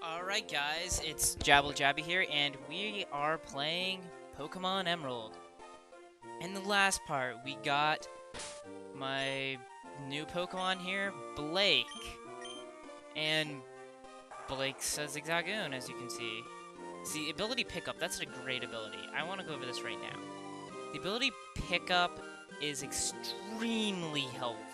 Alright guys, it's Jabble Jabby here, and we are playing Pokemon Emerald. In the last part, we got my new Pokemon here, Blake. And Blake's a Zigzagoon, as you can see. See, ability Pickup, that's a great ability. I want to go over this right now. The ability Pickup is extremely helpful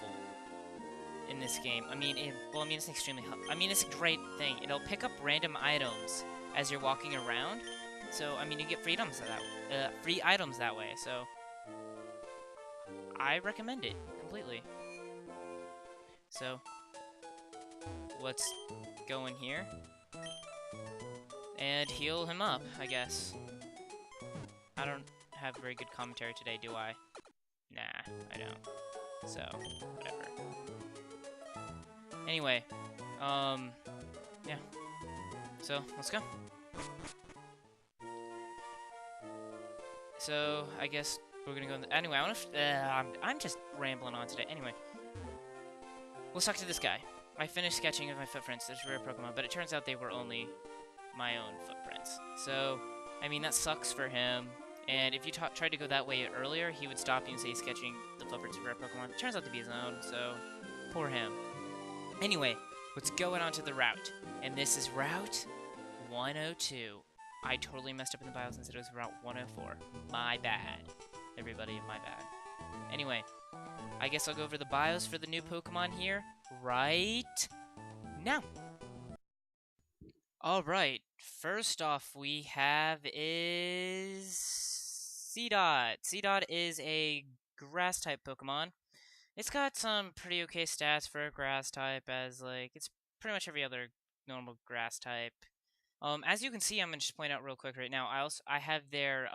in this game. It's extremely helpful. It's a great thing. It'll pick up random items as you're walking around. So, you get free items that way. So, I recommend it completely. So, let's go in here and heal him up, I guess. I don't have very good commentary today, do I? Nah, I don't. So, whatever. Anyway, yeah. So, let's go. So, I guess we're gonna go anyway, I'm just rambling on today. Anyway, let's talk to this guy. I finished sketching of my footprints. There's rare Pokemon, but it turns out they were only my own footprints. So, that sucks for him. And if you tried to go that way earlier, he would stop you and say he's sketching the footprints of rare Pokemon. It turns out to be his own, so poor him. Anyway, let's go on to the route. And this is Route 102. I totally messed up in the bios and said it was Route 104. My bad. Everybody, my bad. Anyway, I guess I'll go over the bios for the new Pokemon here right now. Alright, first off we have is Seedot. Seedot is a grass-type Pokemon. It's got some pretty okay stats for a grass type, as it's pretty much every other normal grass type. As you can see, I'm gonna just point out real quick right now. I have their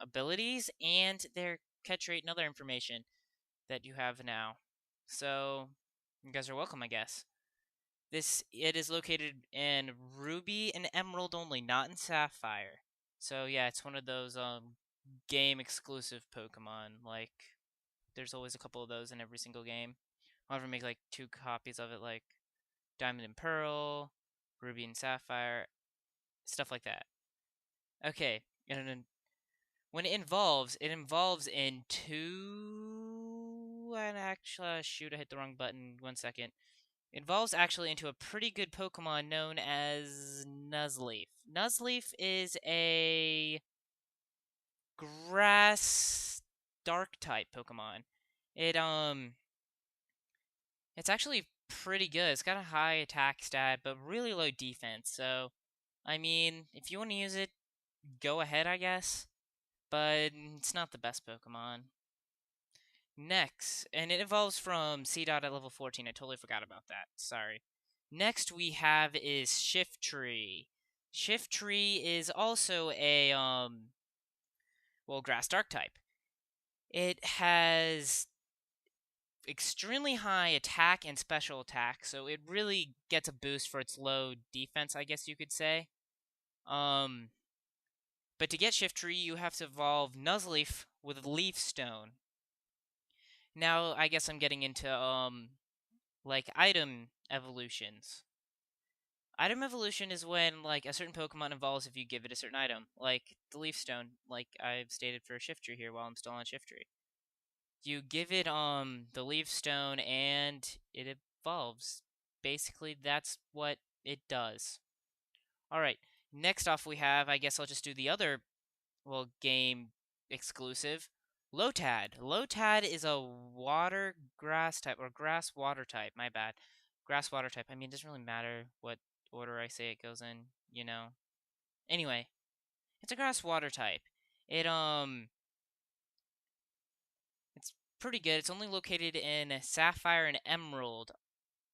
abilities and their catch rate and other information that you have now. So you guys are welcome, I guess. It is located in Ruby and Emerald only, not in Sapphire. So yeah, it's one of those game exclusive Pokemon. Like there's always a couple of those in every single game. I'll ever make like 2 copies of it, like Diamond and Pearl, Ruby and Sapphire, stuff like that. Okay, and then when it involves in two. And actually, shoot, I hit the wrong button. 1 second. It evolves actually into a pretty good Pokemon known as Nuzleaf. Nuzleaf is a grass dark type Pokemon. It's actually pretty good. It's got a high attack stat, but really low defense. So, if you want to use it, go ahead, I guess. But it's not the best Pokemon. Next, and it evolves from Seedot at level 14. I totally forgot about that. Sorry. Next we have is Shiftry. Shiftry is also a grass dark type. It has extremely high attack and special attack, so it really gets a boost for its low defense, I guess you could say. But to get Shiftry, you have to evolve Nuzleaf with Leaf Stone. Now, I guess I'm getting into item evolutions. Item evolution is when, a certain Pokemon evolves if you give it a certain item, like the Leaf Stone, like I've stated for Shiftry here while I'm still on Shiftry. You give it, the Leaf Stone, and it evolves. Basically, that's what it does. Alright, next off we have, I guess I'll just do the other, game exclusive, Lotad. Lotad is a water grass type, or grass water type, my bad. Grass water type. It doesn't really matter what order I say it goes in, you know. Anyway, it's a grass water type. It's pretty good. It's only located in Sapphire and Emerald,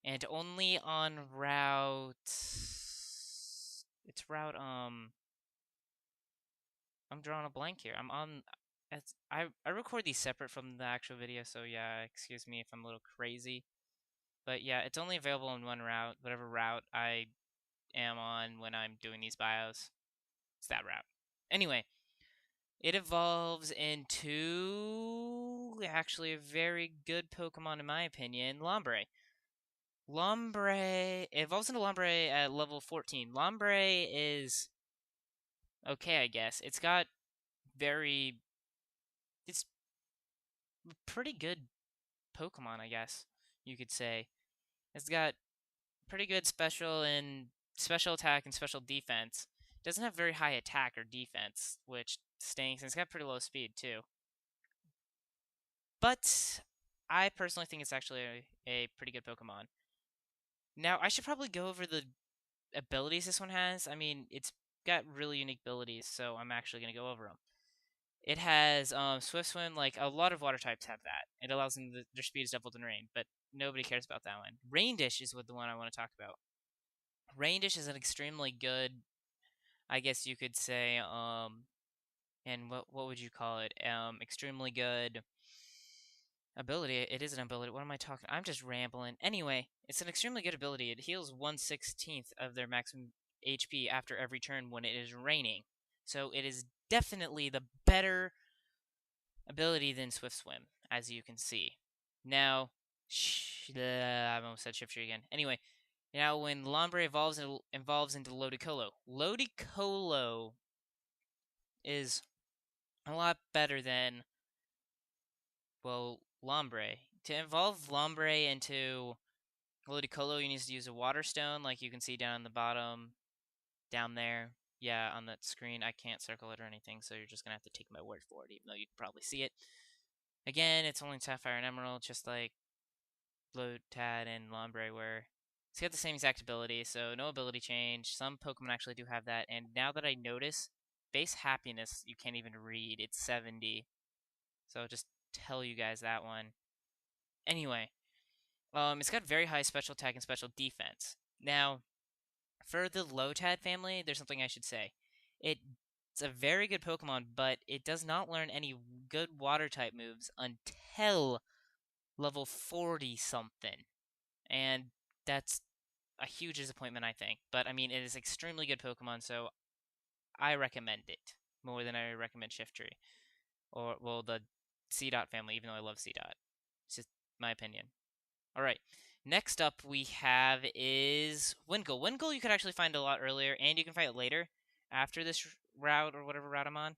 and only on route. It's route, I'm drawing a blank here. I record these separate from the actual video, so yeah, excuse me if I'm a little crazy. But yeah, it's only available in one route, whatever route I am on when I'm doing these bios. It's that route. Anyway, it evolves into actually a very good Pokemon in my opinion, Lombre. Lombre evolves into Lombre at level 14. Lombre is okay, I guess. Very it's pretty good Pokemon, I guess you could say. It's got pretty good special attack and special defense. It doesn't have very high attack or defense, which stinks, and it's got pretty low speed too. But I personally think it's actually a pretty good Pokemon. Now, I should probably go over the abilities this one has. I mean, it's got really unique abilities, so I'm actually going to go over them. It has Swift Swim, like a lot of water types have that. It allows them their speed is doubled in rain, but nobody cares about that one. Rain Dish is the one I want to talk about. Rain Dish is an extremely good, I guess you could say, and what would you call it? Extremely good ability. It is an ability. What am I talking? I'm just rambling. Anyway, it's an extremely good ability. It heals 1/16 of their maximum HP after every turn when it is raining. So it is definitely the better ability than Swift Swim, as you can see. Now, I almost said Shift Tree again. Anyway, now when Lombre evolves into Ludicolo, Ludicolo is a lot better than, well, Lombre. To evolve Lombre into Ludicolo, you need to use a Water Stone, like you can see down on the bottom, down there. Yeah, on that screen. I can't circle it or anything, so you're just gonna have to take my word for it, even though you can probably see it. Again, it's only Sapphire and Emerald, just like Lotad and Lombre were. It's got the same exact ability, so no ability change. Some Pokemon actually do have that, and now that I notice, base happiness you can't even read. It's 70. So I'll just tell you guys that one. Anyway, it's got very high special attack and special defense. Now, for the Lotad family, there's something I should say. It's a very good Pokemon, but it does not learn any good water type moves until level 40 something. And that's a huge disappointment, I think. But I mean, it is extremely good Pokemon, so I recommend it more than I recommend Shiftry. Or, well, the Seedot family, even though I love Seedot. It's just my opinion. Alright, next up we have is Wingull. Wingull you could actually find a lot earlier, and you can fight it later, after this route, or whatever route I'm on.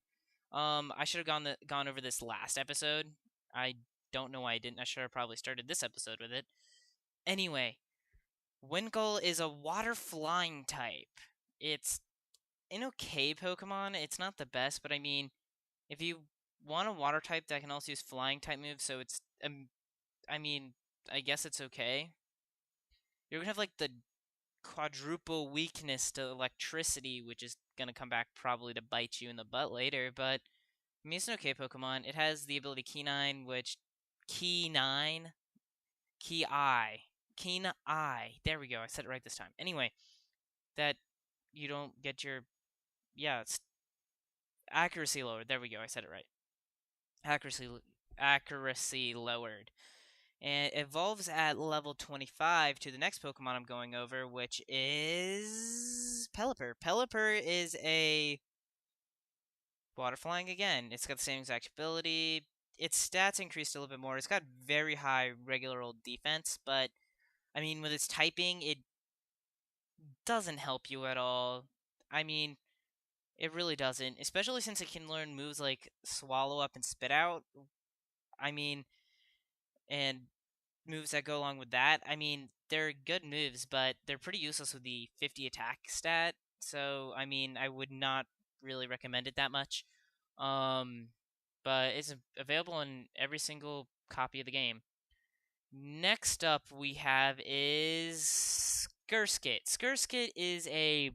I should have gone over this last episode. I don't know why I didn't. I should have probably started this episode with it. Anyway, Wingull is a water flying type. It's an okay Pokemon. It's not the best, but I mean, if you want a water type that can also use flying type moves, so it's, I mean, I guess it's okay. You're gonna have like the quadruple weakness to electricity, which is gonna come back probably to bite you in the butt later, but I mean, it's an okay Pokemon. It has the ability Key9, which Key9, Key Eye, Keen Eye. There we go. I said it right this time. Anyway, that you don't get your, yeah, it's accuracy lowered. There we go. I said it right. Accuracy lowered. And it evolves at level 25 to the next Pokemon I'm going over, which is Pelipper. Pelipper is a water flying again. It's got the same exact ability. Its stats increased a little bit more. It's got very high regular old defense, but I mean, with its typing, it doesn't help you at all. I mean, it really doesn't, especially since it can learn moves like Swallow Up and Spit Out. I mean, and moves that go along with that. I mean, they're good moves, but they're pretty useless with the 50 attack stat. So, I mean, I would not really recommend it that much. Um, but it's available in every single copy of the game. Next up we have is Skirskit. Skirskit is a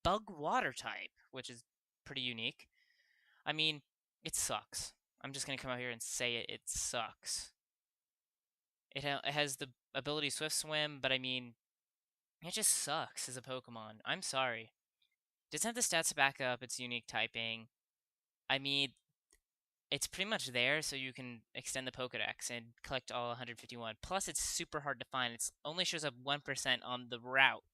bug water type, which is pretty unique. I mean, it sucks. I'm just gonna come out here and say it. It sucks. It has the ability Swift Swim, but I mean, it just sucks as a Pokemon. I'm sorry. It doesn't have the stats to back up its unique typing. I mean, it's pretty much there, so you can extend the Pokedex and collect all 151. Plus, it's super hard to find. It only shows up 1% on the route.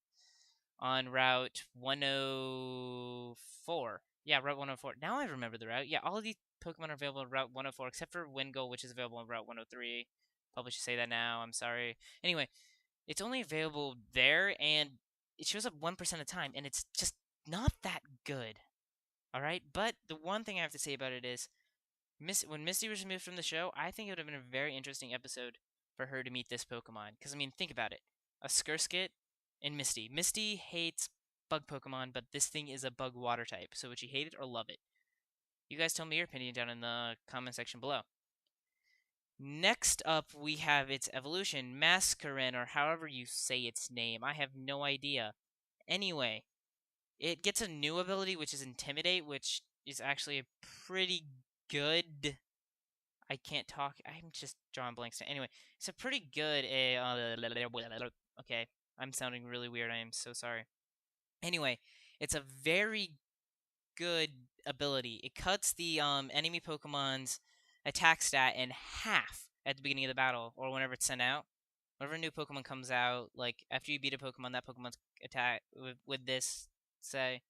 On Route 104. Yeah, Route 104. Now I remember the route. Yeah, all of these Pokemon are available on Route 104, except for Wingull, which is available on Route 103. Probably should say that now. I'm sorry. Anyway, It's only available there, and it shows up 1% of the time, and it's just not that good. Alright? But the one thing I have to say about it is, when Misty was removed from the show, I think it would have been a very interesting episode for her to meet this Pokemon. Because, I mean, think about it. A Skirskit and Misty. Misty hates bug Pokemon, but this thing is a bug water type. So would you hate it or love it? You guys tell me your opinion down in the comment section below. Next up, we have its evolution, Masquerain, or however you say its name. I have no idea. Anyway, it gets a new ability, which is Intimidate, which is actually a pretty good... I can't talk. I'm just drawing blanks. Anyway, it's a pretty good... okay, I'm sounding really weird. I am so sorry. Anyway, it's a very good ability. It cuts the enemy Pokemon's attack stat in half at the beginning of the battle, or whenever it's sent out. Whenever a new Pokemon comes out, like after you beat a Pokemon, that Pokemon's attack with this, say,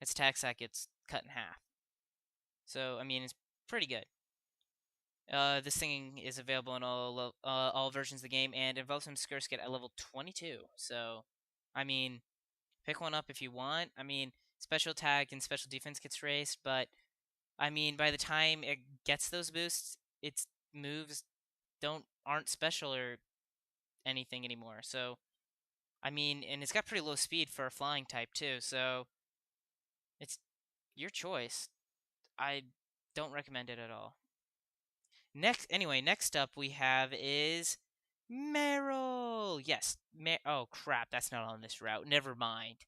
its attack stat gets cut in half. So I mean, it's pretty good. This thing is available in all versions of the game, and involves some Skirskit at level 22. So, I mean, pick one up if you want. I mean, special attack and special defense gets raised, but I mean, by the time it gets those boosts, its moves aren't special or anything anymore. So, I mean, and it's got pretty low speed for a flying type too. So, it's your choice. I don't recommend it at all. Next up we have is Marill. Yes, oh crap, that's not on this route. Never mind.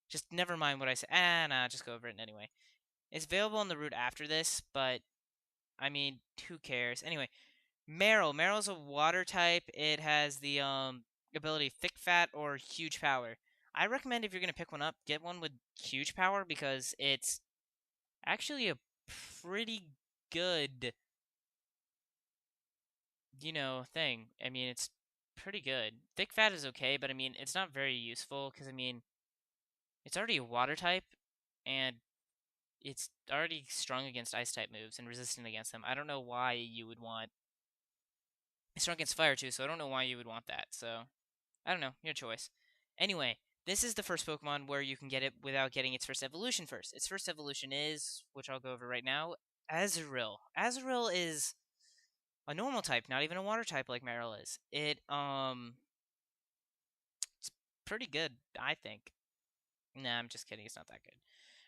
Just never mind what I said. Nah, just go over it anyway. It's available on the route after this, but I mean, who cares? Anyway, Marill. Marill's a water type. It has the ability Thick Fat or Huge Power. I recommend if you're gonna pick one up, get one with Huge Power because it's actually a pretty good, thing. I mean, it's pretty good. Thick Fat is okay, but I mean, it's not very useful because I mean, it's already a water type, and it's already strong against ice type moves and resistant against them. I don't know why you would want... It's strong against fire too, so I don't know why you would want that. So, I don't know. Your choice. Anyway, this is the first Pokemon where you can get it without getting its first evolution first. Its first evolution is, which I'll go over right now, Azurill. Azurill is a normal type, not even a water type like Marill is. It's pretty good, I think. Nah, I'm just kidding. It's not that good.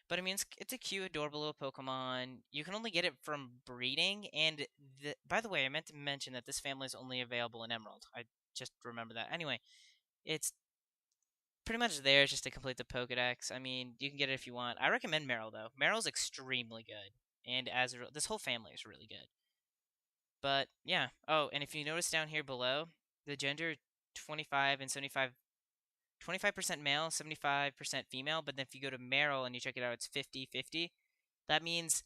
But I mean, it's a cute, adorable little Pokemon. You can only get it from breeding, and by the way, I meant to mention that this family is only available in Emerald. I just remember that. Anyway, it's pretty much there just to complete the Pokedex. I mean, you can get it if you want. I recommend Marill, though. Marill's extremely good, and Azurill, this whole family is really good. But, yeah. Oh, and if you notice down here below, the gender 25 and 75... 25% male, 75% female, but then if you go to Marill and you check it out, it's 50-50. That means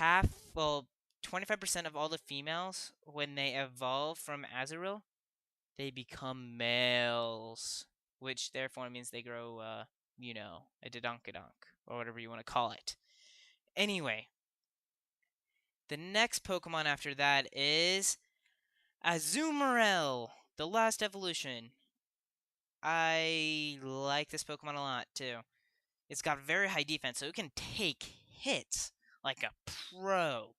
25% of all the females, when they evolve from Azurill, they become males, which therefore means they grow, a Dodonkadonk, or whatever you want to call it. Anyway, the next Pokemon after that is Azumarill, the last evolution. I like this Pokemon a lot, too. It's got very high defense, so it can take hits like a pro.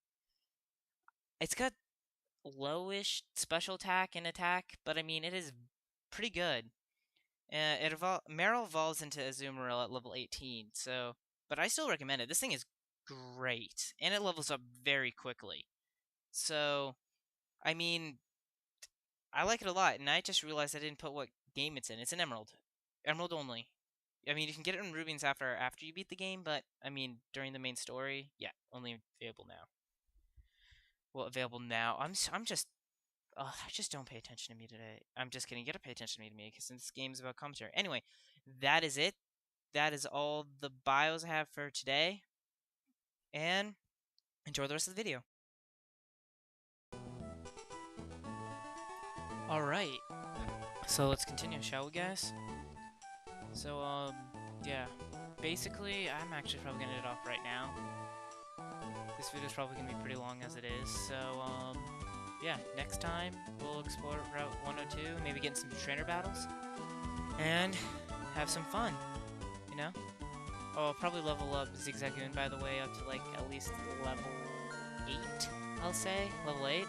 It's got lowish special attack and attack, but I mean, it is pretty good. Marill evolves into Azumarill at level 18, so... But I still recommend it. This thing is great, and it levels up very quickly. So, I mean, I like it a lot, and I just realized I didn't put what game it's in. It's in Emerald. Emerald only. I mean, you can get it in Rubies after you beat the game, but, I mean, during the main story, yeah, only available now. Well, available now. I just don't pay attention to me today. I'm just kidding. You gotta pay attention to me because this game's about commentary. Anyway, that is it. That is all the bios I have for today. And enjoy the rest of the video. Alright. So let's continue, shall we, guys? So, yeah. Basically, I'm actually probably gonna end it off right now. This video's probably gonna be pretty long as it is, so, yeah, next time we'll explore Route 102, maybe get in some trainer battles, and have some fun, you know? Oh, I'll probably level up Zigzagoon, by the way, up to, like, at least level 8, I'll say. Level 8.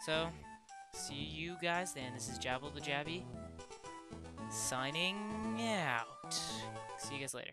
So, see you guys then. This is Jabble the Jabby, signing out. See you guys later.